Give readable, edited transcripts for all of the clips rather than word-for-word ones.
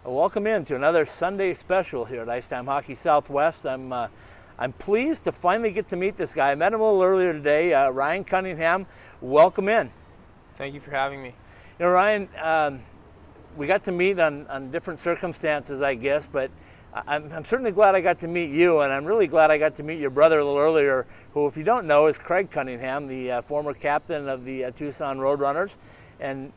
Welcome in to another Sunday special here at Icetime Hockey Southwest. I'm pleased to finally get to meet this guy. I met him a little earlier today, Ryan Cunningham. Welcome in. Thank you for having me. You know, Ryan, we got to meet on different circumstances, I guess, but I'm certainly glad I got to meet you, and I'm really glad I got to meet your brother a little earlier, who, if you don't know, is Craig Cunningham, the former captain of the Tucson Roadrunners. And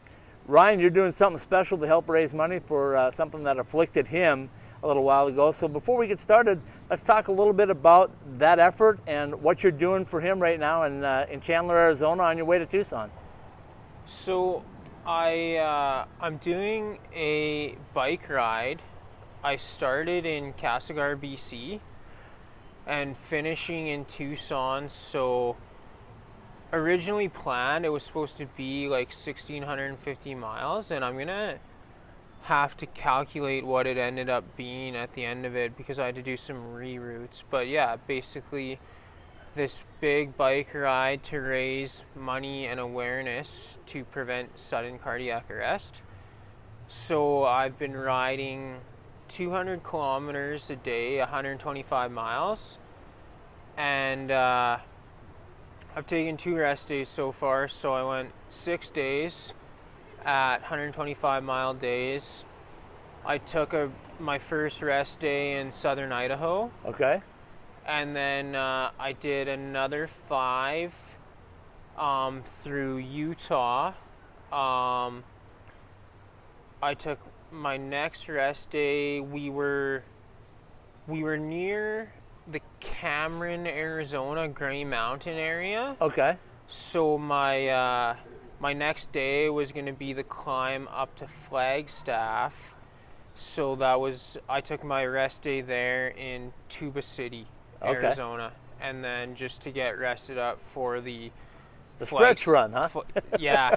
Ryan, you're doing something special to help raise money for something that afflicted him a little while ago. So before we get started, let's talk a little bit about that effort and what you're doing for him right now in Chandler, Arizona, on your way to Tucson. So I'm doing a bike ride. I started in Castlegar, BC, and finishing in Tucson. So originally planned, it was supposed to be like 1,650 miles, and I'm gonna have to calculate what it ended up being at the end of it because I had to do some reroutes. But yeah, basically this big bike ride to raise money and awareness to prevent sudden cardiac arrest. So I've been riding 200 kilometers a day, 125 miles, and I've taken 2 rest days so far. So I went 6 days at 125 mile days. I took my first rest day in southern Idaho. Okay. And then I did another 5 through Utah. I took my next rest day. We were near the Cameron, Arizona, Gray Mountain area. Okay. So my next day was going to be the climb up to Flagstaff. So I took my rest day there in Tuba City, Arizona, and then just to get rested up for the stretch run, huh? Yeah.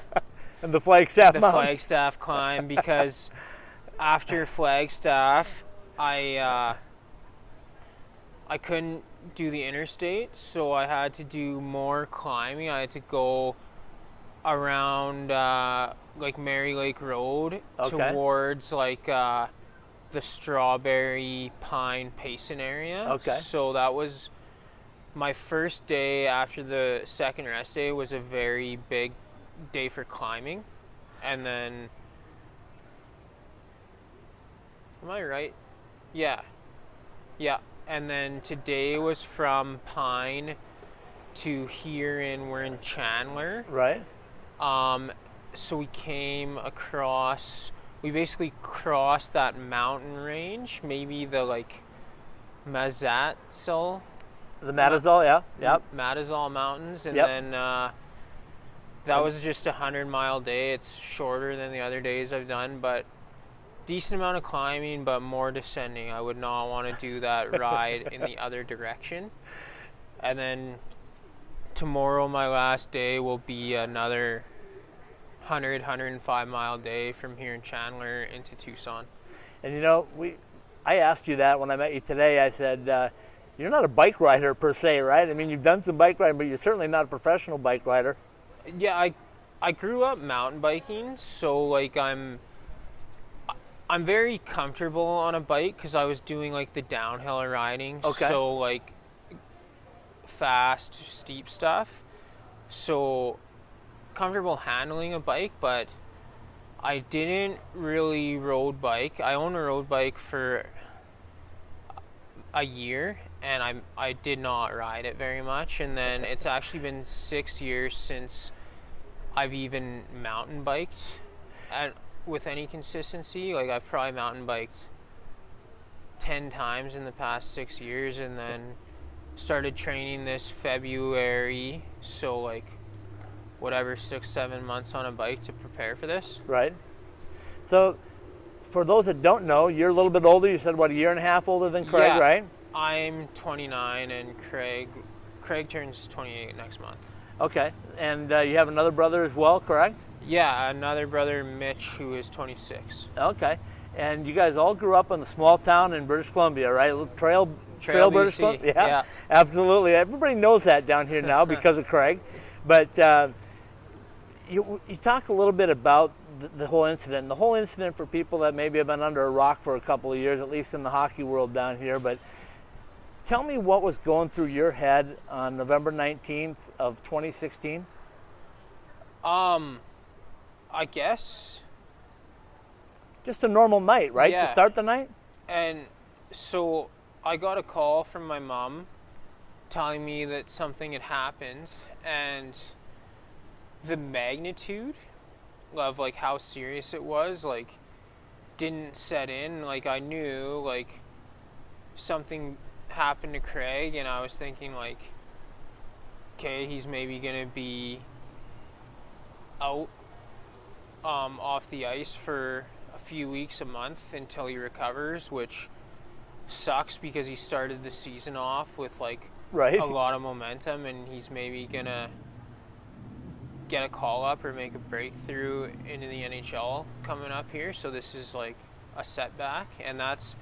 And the Flagstaff Mountain. Flagstaff climb, because after Flagstaff, I couldn't do the interstate, so I had to do more climbing. I had to go around like Mary Lake Road towards like the Strawberry Pine Payson area. Okay. So that was my first day after the second rest day. Was a very big day for climbing. And then, am I right? Yeah. And then today was from Pine to here we're in Chandler. Right. So we came across, we basically crossed that mountain range, maybe the like Mazatzal. The Matazal, yeah. Yep. Matazal Mountains, and Yep. then that was just a 100-mile day. It's shorter than the other days I've done, but decent amount of climbing, but more descending. I would not want to do that ride in the other direction. And then tomorrow, my last day, will be another 105 mile day from here in Chandler into Tucson. And you know, I asked you that when I met you today. I said, you're not a bike rider per se, right? I mean, you've done some bike riding, but you're certainly not a professional bike rider. Yeah, I grew up mountain biking, so like I'm very comfortable on a bike because I was doing like the downhill riding. Okay. So like fast, steep stuff. So comfortable handling a bike, but I didn't really road bike. I owned a road bike for a year, and I did not ride it very much. And then it's actually been 6 years since I've even mountain biked with any consistency. Like I've probably mountain biked 10 times in the past 6 years, and then started training this February. So like whatever, 6-7 months on a bike to prepare for this. Right. So for those that don't know, you're a little bit older. You said, what, a year and a half older than Craig, Yeah, right? I'm 29, and Craig turns 28 next month. Okay. And you have another brother as well, correct? Yeah, another brother, Mitch, who is 26. Okay. And you guys all grew up in a small town in British Columbia, right? Trail British BC. Columbia? Yeah, Absolutely. Everybody knows that down here now because of Craig. But you talk a little bit about the whole incident. And the whole incident, for people that maybe have been under a rock for a couple of years, at least in the hockey world down here, but tell me what was going through your head on November 19th of 2016? I guess just a normal night, right? Yeah. To start the night? And so I got a call from my mom telling me that something had happened, and the magnitude of like how serious it was like didn't set in. Like I knew like something happened to Craig, and I was thinking like, okay, he's maybe gonna be out off the ice for a few weeks, a month until he recovers, which sucks because he started the season off with like Right. a lot of momentum, and he's maybe gonna get a call up or make a breakthrough into the NHL coming up here. So this is like a setback, and that's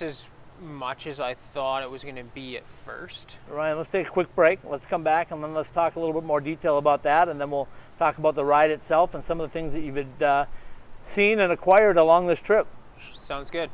as much as I thought it was going to be at first. Ryan, let's take a quick break. Let's come back and then let's talk a little bit more detail about that, and then we'll talk about the ride itself and some of the things that you've seen and acquired along this trip. Sounds good.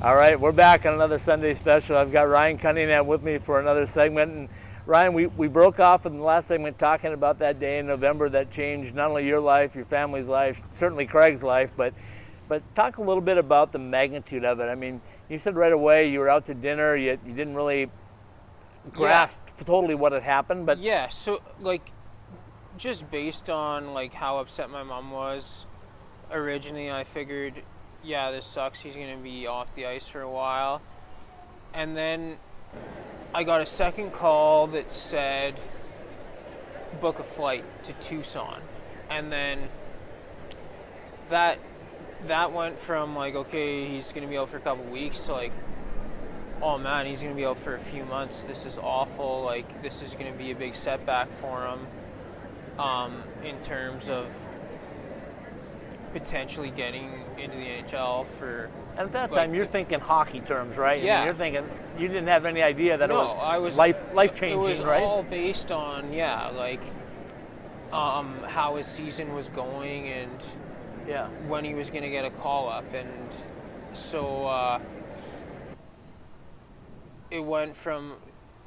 All right, we're back on another Sunday special. I've got Ryan Cunningham with me for another segment. And Ryan, we broke off in the last segment talking about that day in November that changed not only your life, your family's life, certainly Craig's life, but talk a little bit about the magnitude of it. I mean, you said right away you were out to dinner, you didn't really grasp totally what had happened, but yeah, so like just based on like how upset my mom was, originally I figured, yeah, this sucks, he's going to be off the ice for a while. And then I got a second call that said book a flight to Tucson. And then that went from like, okay, he's going to be out for a couple weeks, to like, oh man, he's going to be out for a few months. This is awful. Like, this is going to be a big setback for him in terms of potentially getting into the NHL for. And at that time, you're thinking hockey terms, right? Yeah. I mean, you're thinking, you didn't have any idea that it was life changing, right? It was all based on, yeah, like how his season was going and yeah, when he was going to get a call up. And so it went from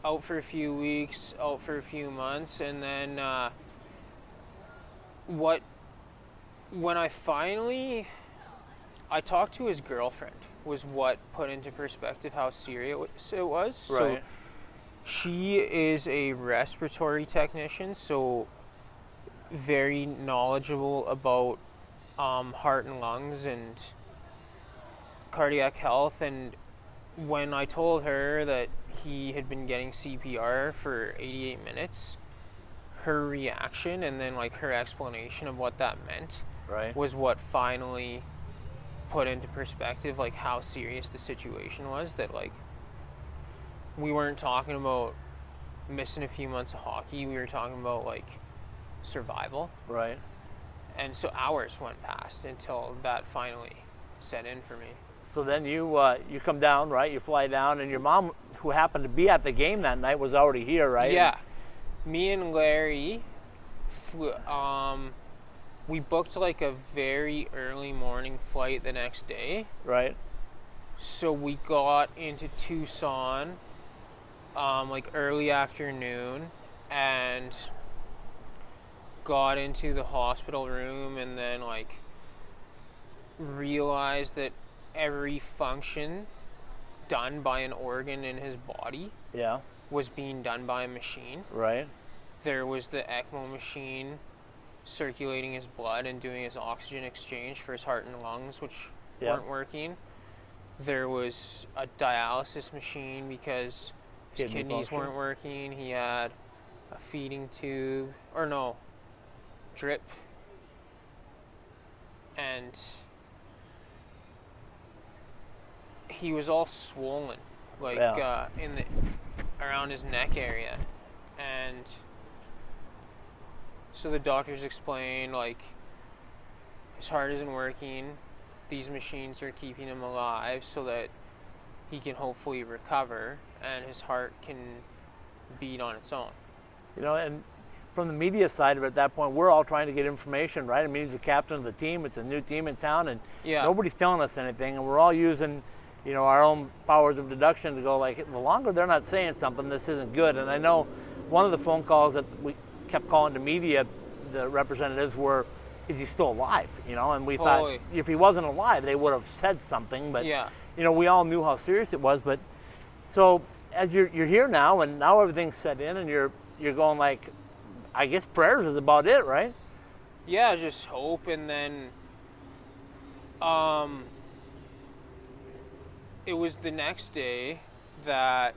out for a few weeks, out for a few months, and then when I talked to his girlfriend was what put into perspective how serious it was. Right. So she is a respiratory technician, so very knowledgeable about heart and lungs and cardiac health. And when I told her that he had been getting CPR for 88 minutes, her reaction and then like her explanation of what that meant was what finally put into perspective like how serious the situation was. That like we weren't talking about missing a few months of hockey, we were talking about like survival. Right. And so hours went past until that finally set in for me. So then you come down, right? You fly down, and your mom, who happened to be at the game that night, was already here, right? Yeah. Me and Larry flew, we booked like a very early morning flight the next day. Right. So we got into Tucson like early afternoon and got into the hospital room, and then like realized that every function done by an organ in his body was being done by a machine. Right. There was the ECMO machine circulating his blood and doing his oxygen exchange for his heart and lungs, which weren't working. There was a dialysis machine because his kidneys weren't working. He had a feeding tube, or no, drip. And he was all swollen, like in the around his neck area. And so the doctors explained like his heart isn't working, these machines are keeping him alive so that he can hopefully recover and his heart can beat on its own. You know, and from the media side of it at that point, we're all trying to get information, right? I mean, he's the captain of the team. It's a new team in town, and nobody's telling us anything, and we're all using, you know, our own powers of deduction to go like, the longer they're not saying something, this isn't good. And I know one of the phone calls that we kept calling to media, the representatives were, is he still alive? You know, and we thought if he wasn't alive, they would have said something, but you know, we all knew how serious it was. But so as you're here now, and now everything's set in, and you're going like, I guess prayers is about it, right? Yeah, just hope. And then it was the next day that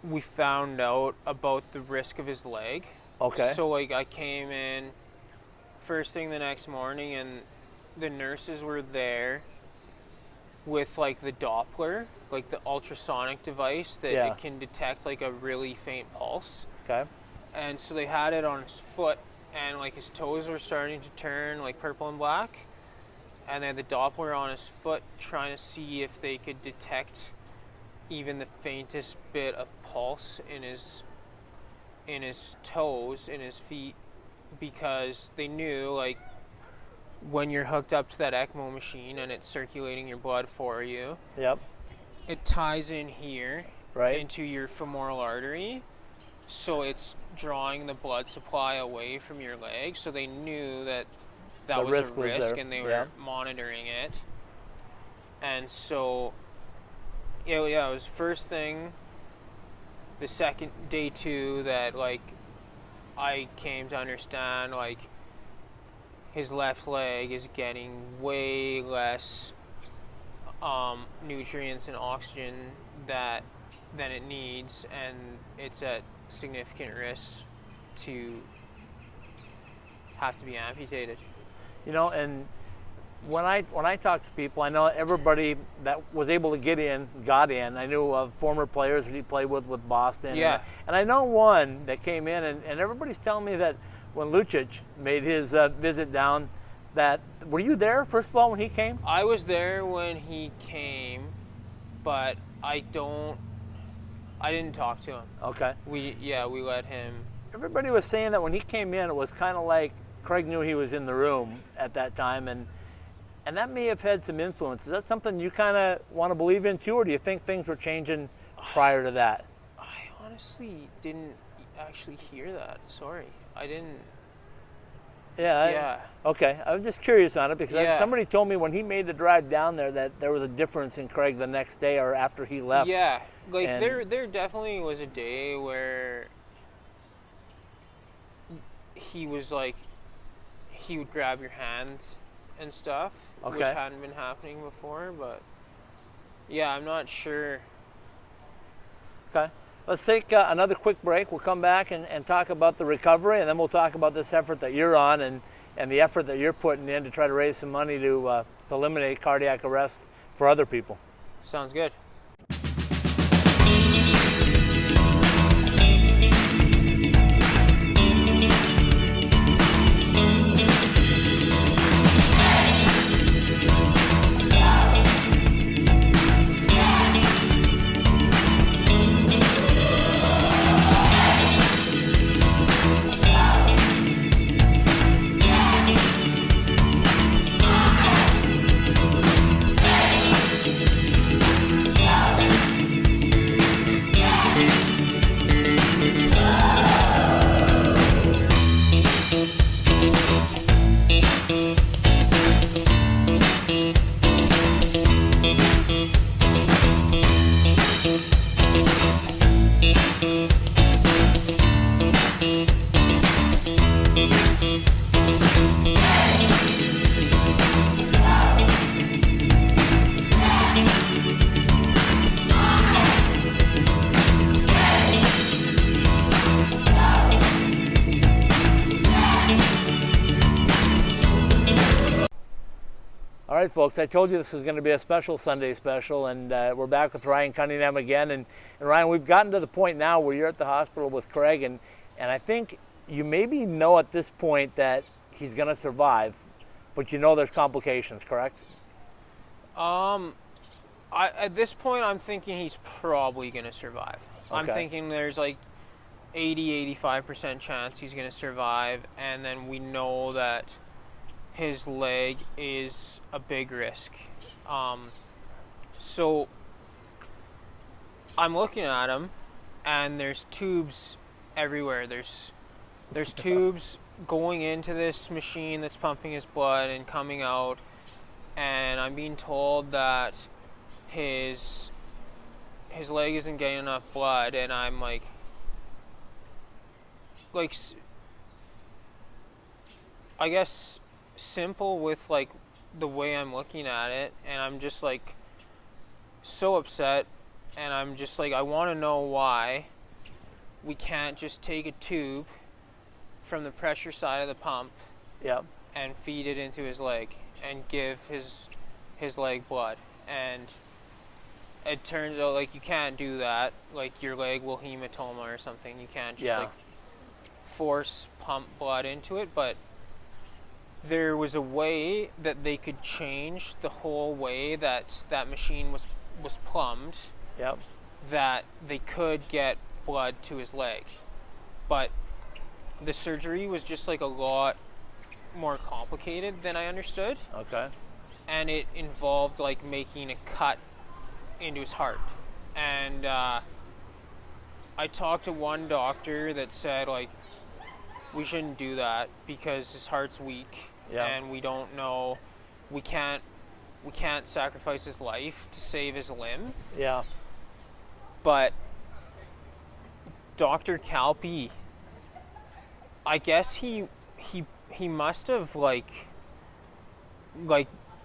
we found out about the risk of his leg. Okay. So like I came in first thing the next morning, and the nurses were there with like the Doppler, like the ultrasonic device that it can detect like a really faint pulse. Okay. And so they had it on his foot, and like his toes were starting to turn like purple and black. And they had the Doppler on his foot, trying to see if they could detect even the faintest bit of pulse in his toes, in his feet, because they knew like when you're hooked up to that ECMO machine and it's circulating your blood for you, it ties in here into your femoral artery. So it's drawing the blood supply away from your leg. So they knew that was a risk, and they were monitoring it. And so, it was first thing, the second day two, that like I came to understand like his left leg is getting way less nutrients and oxygen than it needs, and it's at significant risk to have to be amputated. You know, and when I talk to people, I know everybody that was able to get in got in. I knew of former players that he played with Boston. Yeah. And I know one that came in, and everybody's telling me that when Lucic made his visit down, that, were you there, first of all, when he came? I was there when he came, but I didn't talk to him. Okay. We let him. Everybody was saying that when he came in, it was kind of like Craig knew he was in the room at that time, and that may have had some influence. Is that something you kind of want to believe in too, or do you think things were changing prior to that? I honestly didn't actually hear that. Sorry, I didn't. Yeah. Okay, I was just curious on it because somebody told me when he made the drive down there that there was a difference in Craig the next day or after he left. Yeah, like there definitely was a day where he was like, he would grab your hand and stuff, which hadn't been happening before, but yeah, I'm not sure. Okay. Let's take another quick break. We'll come back and talk about the recovery, and then we'll talk about this effort that you're on and the effort that you're putting in to try to raise some money to eliminate cardiac arrest for other people. Sounds good. All right, folks, I told you this was going to be a special Sunday special, and we're back with Ryan Cunningham again. And Ryan, we've gotten to the point now where you're at the hospital with Craig, and I think you maybe know at this point that he's going to survive, but you know there's complications, correct? At this point, I'm thinking he's probably going to survive. Okay. I'm thinking there's like 80-85% chance he's going to survive, and then we know that his leg is a big risk. So I'm looking at him, and there's tubes everywhere. There's tubes going into this machine that's pumping his blood and coming out, and I'm being told that his leg isn't getting enough blood, and I'm like I guess simple with like the way I'm looking at it, and I'm just like so upset, and I'm just like, I want to know why we can't just take a tube from the pressure side of the pump, and feed it into his leg and give his leg blood. And it turns out like you can't do that. Like your leg will hematoma or something. You can't just like force pump blood into it. But there was a way that they could change the whole way that machine was plumbed. That they could get blood to his leg. But the surgery was just like a lot more complicated than I understood. Okay. And it involved like making a cut into his heart. And I talked to one doctor that said like, we shouldn't do that because his heart's weak, and we don't know, we can't sacrifice his life to save his limb. But Dr. Kalpe, I guess he must have like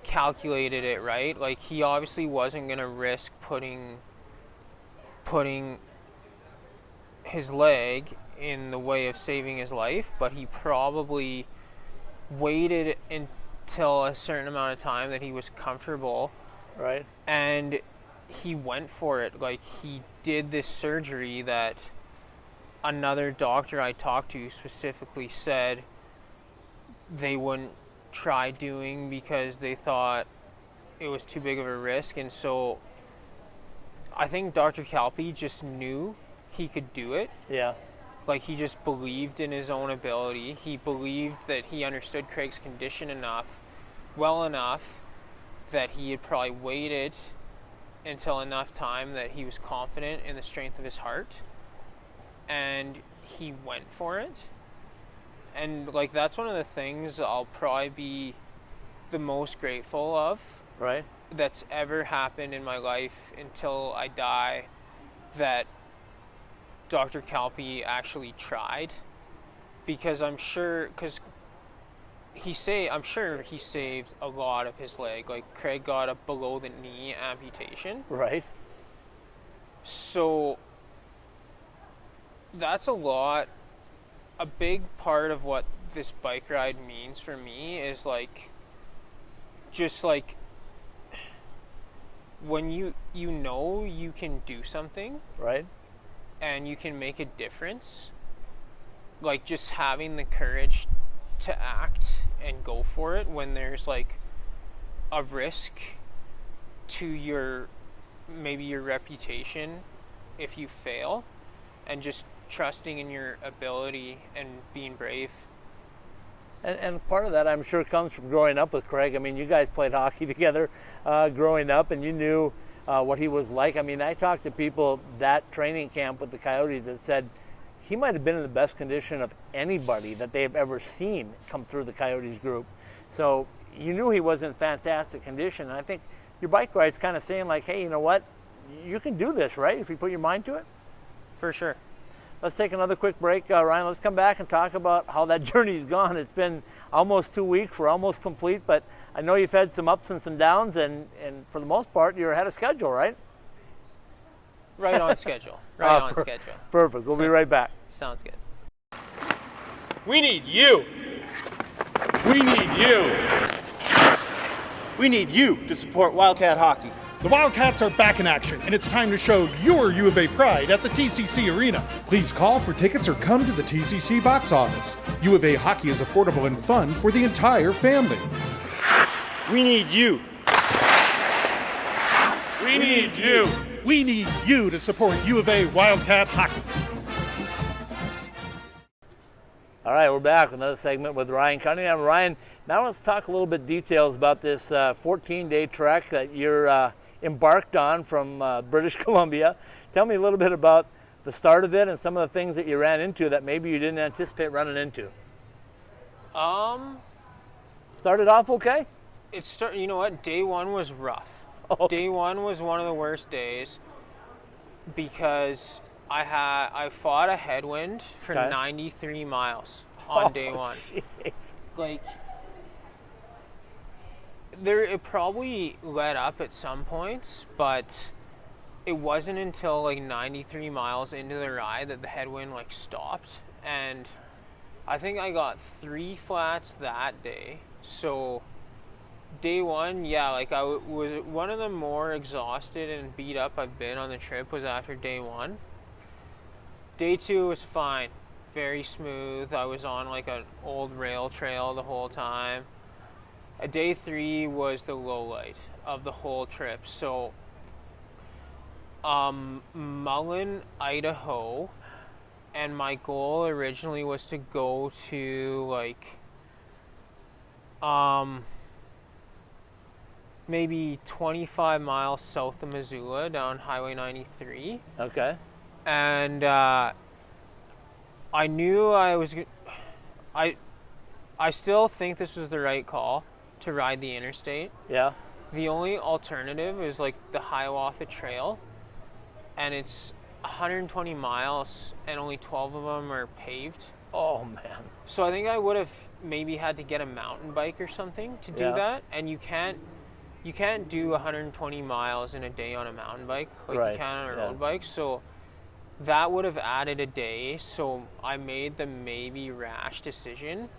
calculated it right. Like he obviously wasn't gonna risk putting his leg in the way of saving his life, but he probably waited until a certain amount of time that he was comfortable, right? And he went for it. Like he did this surgery that another doctor I talked to specifically said they wouldn't try doing because they thought it was too big of a risk. And so I think Dr. Kalpe just knew he could do it. Like he just believed in his own ability. He believed that he understood Craig's condition well enough that he had probably waited until enough time that he was confident in the strength of his heart, and he went for it. And like that's one of the things I'll probably be the most grateful of, right, that's ever happened in my life until I die, that Dr. Kalpe actually tried. Because I'm sure he saved a lot of his leg. Like Craig got a below the knee amputation. Right. So that's a lot. A big part of what this bike ride means for me is like, just like when you know you can do something, right, and you can make a difference, like just having the courage to act and go for it when there's like a risk to your reputation if you fail, and just trusting in your ability and being brave. And part of that, I'm sure, comes from growing up with Craig. I mean, you guys played hockey together growing up, and you knew what he was like. I mean, I talked to people that training camp with the Coyotes that said he might have been in the best condition of anybody that they've ever seen come through the Coyotes group. So you knew he was in fantastic condition. And I think your bike ride's kind of saying like, hey, you know what? You can do this, right? If you put your mind to it. For sure. Let's take another quick break, Ryan. Let's come back and talk about how that journey's gone. It's been almost 2 weeks. We're almost complete, but I know you've had some ups and some downs, and for the most part, you're ahead of schedule, right? Right on schedule. Right on schedule. Perfect. We'll be right back. Sounds good. We need you. We need you. We need you to support Wildcat hockey. The Wildcats are back in action, and it's time to show your U of A pride at the TCC Arena. Please call for tickets or come to the TCC box office. U of A hockey is affordable and fun for the entire family. We need you. We need you. We need you to support U of A Wildcat hockey. All right, we're back with another segment with Ryan Cunningham. Ryan, now let's talk a little bit details about this 14-day trek that you're embarked on from British Columbia. Tell me a little bit about the start of it and some of the things that you ran into that maybe you didn't anticipate running into. Started off okay? You know what? Day one was rough. Okay. Day one was one of the worst days because I fought a headwind for 93 miles on day one. Geez. Like, it probably let up at some points, but it wasn't until like 93 miles into the ride that the headwind like stopped, and I think I got 3 flats that day. So day one, yeah, like I was one of the more exhausted and beat up I've been on the trip was after day one. Day two was fine, very smooth. I was on like an old rail trail the whole time. Day three was the low light of the whole trip. So Mullen, Idaho, and my goal originally was to go to like maybe 25 miles south of Missoula down Highway 93. Okay. And I knew I still think this was the right call to ride the interstate. Yeah. The only alternative is like the Hiawatha Trail, and it's 120 miles and only 12 of them are paved. Oh man. So I think I would have maybe had to get a mountain bike or something to do that, and you can't do 120 miles in a day on a mountain bike like you can on a road bike. So that would have added a day. So I made the maybe rash decision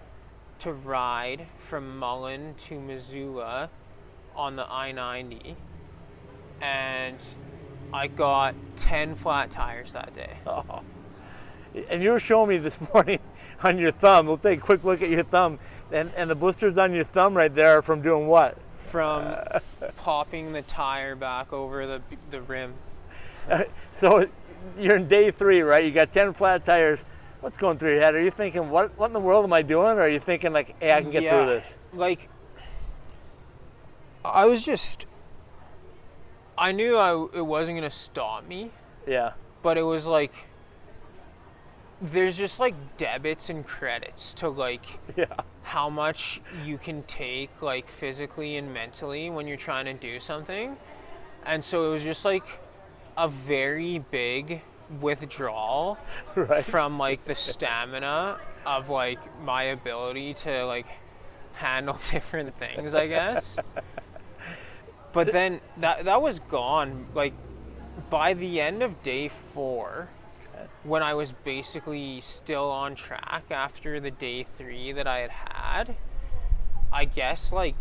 to ride from Mullen to Missoula on the I-90, and I got 10 flat tires that day. Oh. And you were showing me this morning on your thumb. We'll take a quick look at your thumb, and the blisters on your thumb right there are from doing what? From popping the tire back over the rim. So you're in day 3, right? You got 10 flat tires. What's going through your head? Are you thinking, what in the world am I doing? Or are you thinking like, hey, I can get through this? Like, I knew it wasn't going to stop me. Yeah. But it was like, there's just like debits and credits to like how much you can take like physically and mentally when you're trying to do something. And so it was just like a very big withdrawal from like the stamina of like my ability to like handle different things, I guess. But then that was gone like by the end of day 4, when I was basically still on track after the day 3 that I had, I guess like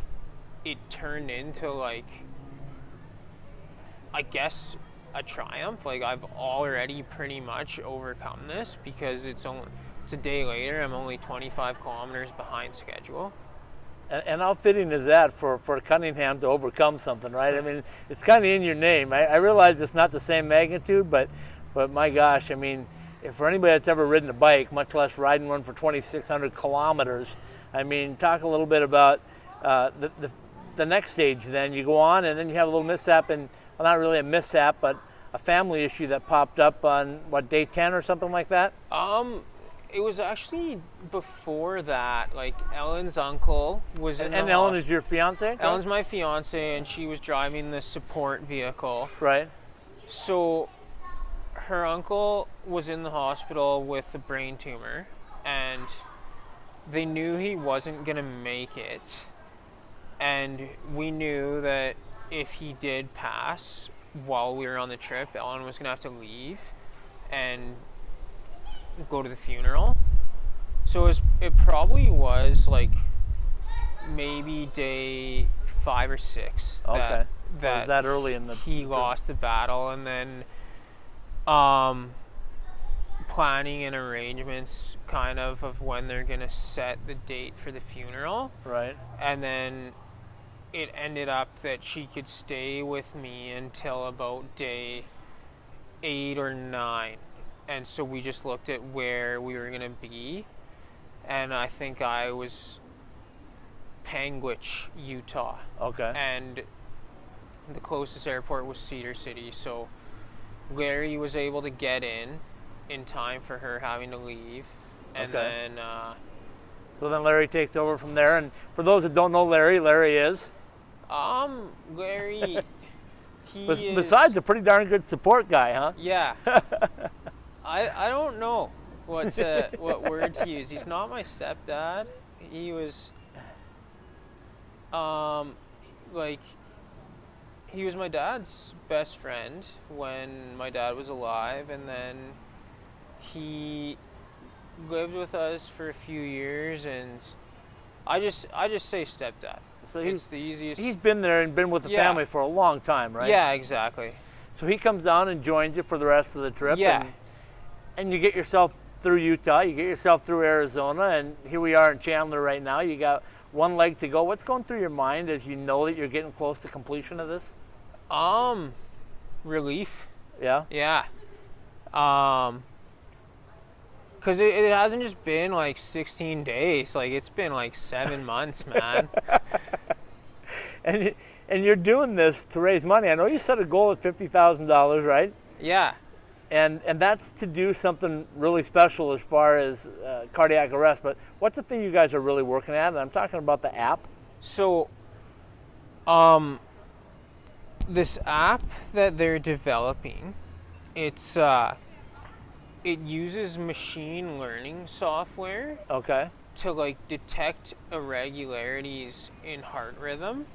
it turned into like, I guess, a triumph. Like I've already pretty much overcome this because it's a day later. I'm only 25 kilometers behind schedule. And how fitting is that for Cunningham to overcome something, right? I mean, it's kind of in your name. I realize it's not the same magnitude, but my gosh, I mean, if for anybody that's ever ridden a bike, much less riding one for 2,600 kilometers, I mean, talk a little bit about the next stage. Then you go on, and then you have a little mishap, and well, not really a mishap, but a family issue that popped up on what, day 10 or something like that. It was actually before that. Like Ellen's uncle was in the and Ellen is your fiance? Ellen's my fiance, and she was driving the support vehicle. Right. So her uncle was in the hospital with a brain tumor, and they knew he wasn't gonna make it. And we knew that if he did pass while we were on the trip, Ellen was gonna have to leave and go to the funeral. So it probably was like maybe day 5 or 6 that early in the he lost the battle, and then planning and arrangements kind of when they're gonna set the date for the funeral. Right. And then it ended up that she could stay with me until about day 8 or 9. And so we just looked at where we were going to be. And I think I was Panguitch, Utah. Okay. And the closest airport was Cedar City. So Larry was able to get in time for her having to leave. And Okay. then... So then Larry takes over from there. And for those that don't know Larry, Larry is? Larry, he is... Besides a pretty darn good support guy, huh? Yeah. I don't know what word to use. He's not my stepdad. He was, he was my dad's best friend when my dad was alive, and then he lived with us for a few years, and I just say stepdad. So It's the easiest. He's been there and been with the Yeah. family for a long time, right? Yeah, exactly. So he comes down and joins you for the rest of the trip. Yeah. And you get yourself through Utah, you get yourself through Arizona, and here we are in Chandler right now. You got one leg to go. What's going through your mind as you know that you're getting close to completion of this? Relief. Yeah? Yeah. Because it hasn't just been like 16 days. Like, it's been like 7 months, man. And you're doing this to raise money. I know you set a goal at $50,000, right? Yeah. And that's to do something really special as far as cardiac arrest. But what's the thing you guys are really working at? And I'm talking about the app. So, this app that they're developing, it's it uses machine learning software Okay. to like detect irregularities in heart rhythm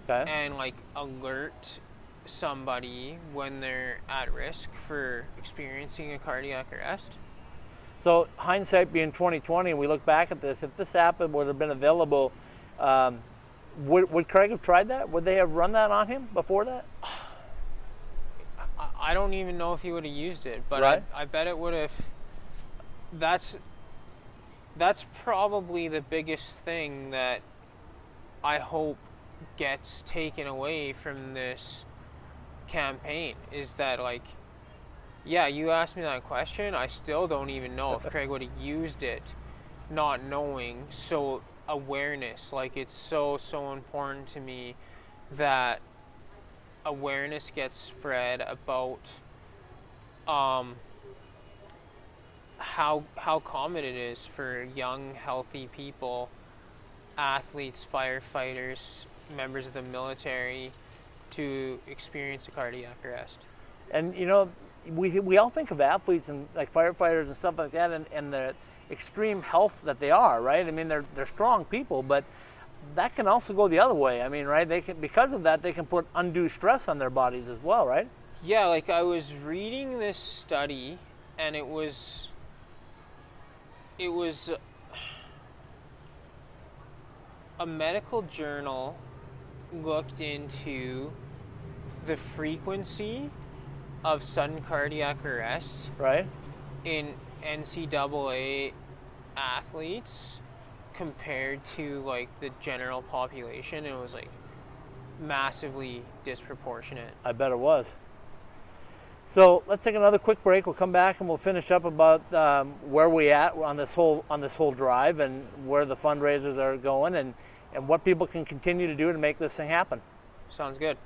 Okay. and like alert somebody when they're at risk for experiencing a cardiac arrest. So hindsight being 2020, and we look back at this, if this app would have been available, would Craig have tried that? Would they have run that on him before that? I don't even know if he would have used it, but Right. I bet it would have. That's probably the biggest thing that I hope gets taken away from this campaign, is that, like, yeah, you asked me that question, I still don't even know if Craig would have used it, not knowing. So awareness, like, it's so important to me that awareness gets spread about how common it is for young, healthy people, athletes, firefighters, members of the military, to experience a cardiac arrest. And you know, we all think of athletes and like firefighters and stuff like that, and the extreme health that they are, right? I mean, they're strong people, but that can also go the other way. I mean, right? They can, because of that, they can put undue stress on their bodies as well, right? Yeah, like, I was reading this study, and it was a medical journal looked into the frequency of sudden cardiac arrest Right. in NCAA athletes compared to, like, the general population. It was, like, massively disproportionate. I bet it was. So let's take another quick break. We'll come back and we'll finish up about where we at on this whole drive, and where the fundraisers are going, and what people can continue to do to make this thing happen. Sounds good.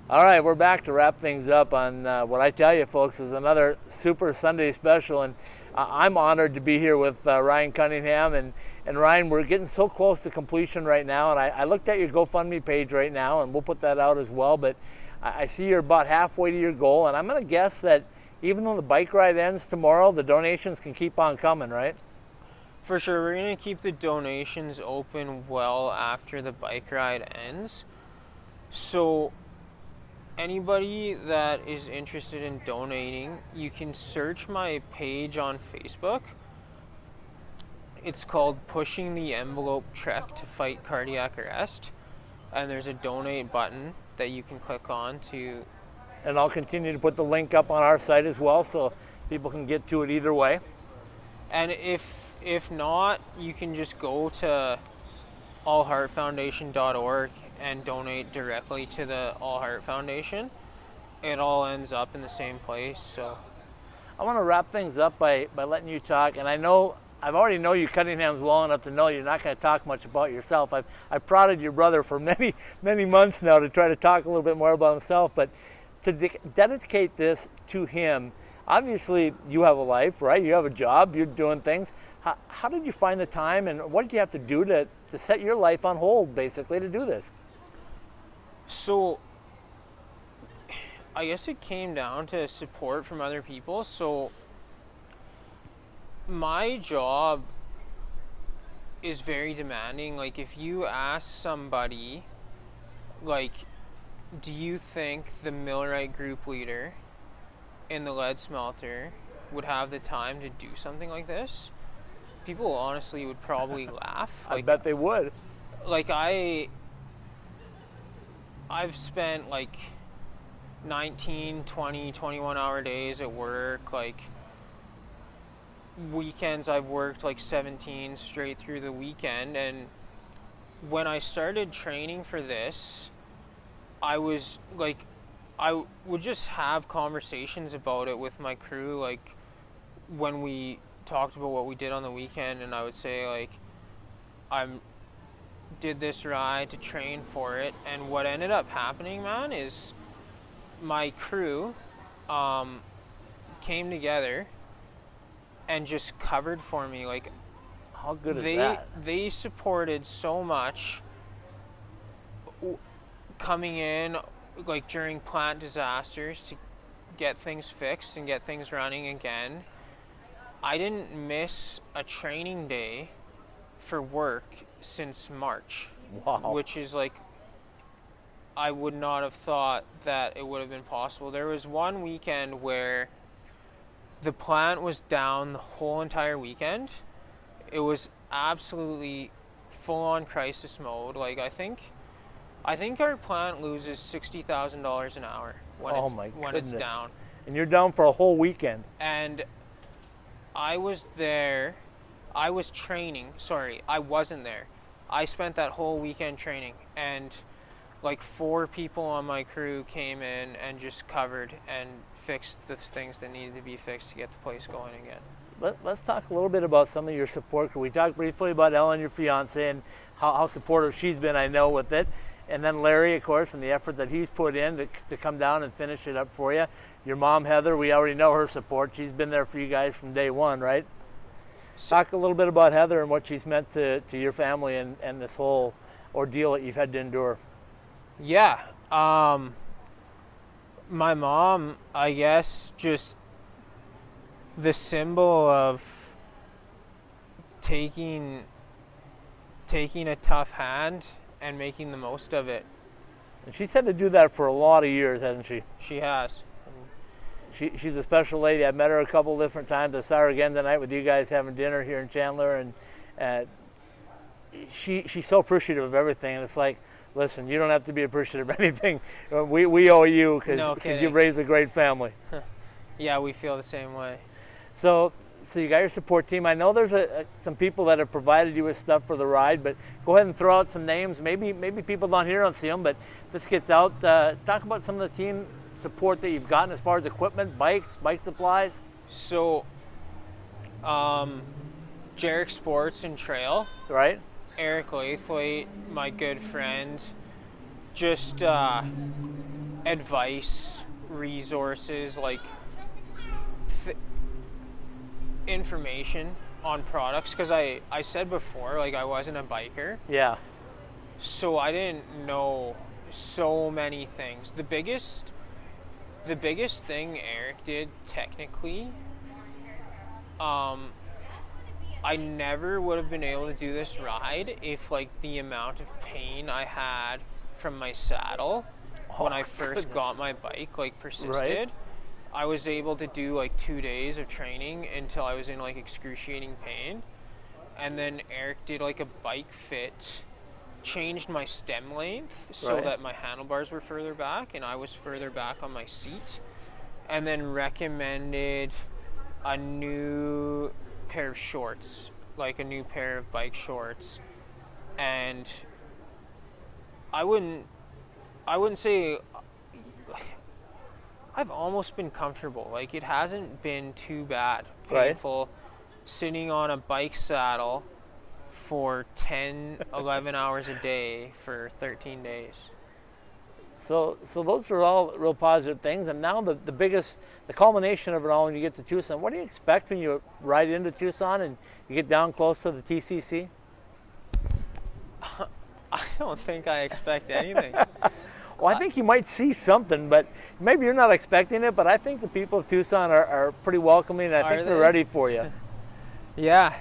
All right, we're back to wrap things up on what I tell you, folks, is another Super Sunday special, and I'm honored to be here with Ryan Cunningham. And Ryan, we're getting so close to completion right now, and I looked at your GoFundMe page right now, and we'll put that out as well, but I see you're about halfway to your goal, and I'm going to guess that even though the bike ride ends tomorrow, the donations can keep on coming, right? For sure, we're going to keep the donations open well after the bike ride ends. So anybody that is interested in donating, you can search my page on Facebook. It's called Pushing the Envelope Trek to Fight Cardiac Arrest, and there's a donate button. that you can click on to. And I'll continue to put the link up on our site as well, so people can get to it either way. And if not, you can just go to allheartfoundation.org and donate directly to the All Heart Foundation. It all ends up in the same place. So I want to wrap things up by letting you talk, and I've already know you Cunninghams well enough to know you're not going to talk much about yourself. I've prodded your brother for many months now to try to talk a little bit more about himself, but to dedicate this to him, obviously you have a life, right? You have a job, you're doing things. How did you find the time, and what did you have to do to set your life on hold, basically, to do this? So I guess it came down to support from other people. So my job is very demanding. Like, if you ask somebody, like, do you think the millwright group leader in the lead smelter would have the time to do something like this? People honestly would probably laugh. I bet they would. Like, I've spent like 19, 20, 21 hour days at work. Like, weekends I've worked like 17 straight through the weekend. And when I started training for this, I was like, I would just have conversations about it with my crew, like when we talked about what we did on the weekend, and I would say, like, did this ride to train for it. And what ended up happening, man, is my crew came together and just covered for me. Like, how good is that? They supported so much coming in, like, during plant disasters, to get things fixed and get things running again. I didn't miss a training day for work since March. Wow. Which is, like, I would not have thought that it would have been possible. There was one weekend where the plant was down the whole entire weekend. It was absolutely full-on crisis mode. Like, I think our plant loses $60,000 an hour when it's down. And you're down for a whole weekend. And I was there. I was training. Sorry, I wasn't there. I spent that whole weekend training, and like 4 people on my crew came in and just covered and fixed the things that needed to be fixed to get the place going again. Let's talk a little bit about some of your support. We talked briefly about Ellen, your fiance, and how supportive she's been, I know, with it. And then Larry, of course, and the effort that he's put in to come down and finish it up for you. Your mom, Heather, we already know her support. She's been there for you guys from day one, right? Talk a little bit about Heather and what she's meant to your family and this whole ordeal that you've had to endure. Yeah. My mom, I guess, just the symbol of taking a tough hand and making the most of it. And she's had to do that for a lot of years, hasn't she? She has. She's a special lady. I've met her a couple different times. I saw her again tonight with you guys having dinner here in Chandler, and she's so appreciative of everything. And it's like, listen, you don't have to be appreciative of anything. We owe you because you've raised a great family. Yeah, we feel the same way. So you got your support team. I know there's some people that have provided you with stuff for the ride, but go ahead and throw out some names. Maybe people down here don't see them, but this gets out. Talk about some of the team support that you've gotten as far as equipment, bike supplies. So, Jarek Sports and Trail. Right. Eric Lathwaite, my good friend. Just advice, resources, like information on products, because I said before, like, I wasn't a biker. Yeah. So I didn't know so many things. The biggest thing Eric did technically, I never would have been able to do this ride if, like, the amount of pain I had from my saddle when I first got my bike, like, persisted. Right. I was able to do like 2 days of training until I was in like excruciating pain. And then Eric did like a bike fit changed my stem length so Right. that my handlebars were further back and I was further back on my seat, and then recommended a new pair of shorts, like a new pair of bike shorts. And I wouldn't say I've almost been comfortable. Like, it hasn't been too bad. Right. Painful sitting on a bike saddle for 10, 11 hours a day for 13 days. So those are all real positive things. And now the biggest, the culmination of it all when you get to Tucson, what do you expect when you ride into Tucson and you get down close to the TCC? I don't think I expect anything. Well, I think you might see something, but maybe you're not expecting it, but I think the people of Tucson are pretty welcoming, and I think they're they? ready for you. Yeah,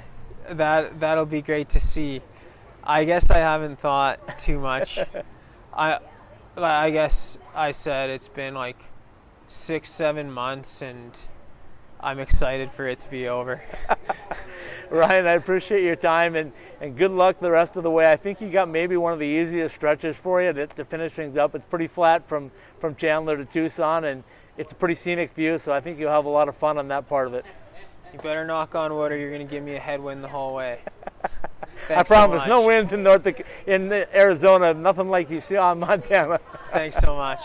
that'll be great to see. I guess I haven't thought too much. I guess I said it's been like 6-7 months, and I'm excited for it to be over. Ryan, I appreciate your time, and good luck the rest of the way. I think you got maybe one of the easiest stretches for you to finish things up. It's pretty flat from Chandler to Tucson, and it's a pretty scenic view, so I think you'll have a lot of fun on that part of it. You better knock on wood or you're going to give me a headwind the whole way. I Thanks so promise, much. no winds in Arizona, nothing like you see on Montana. Thanks so much.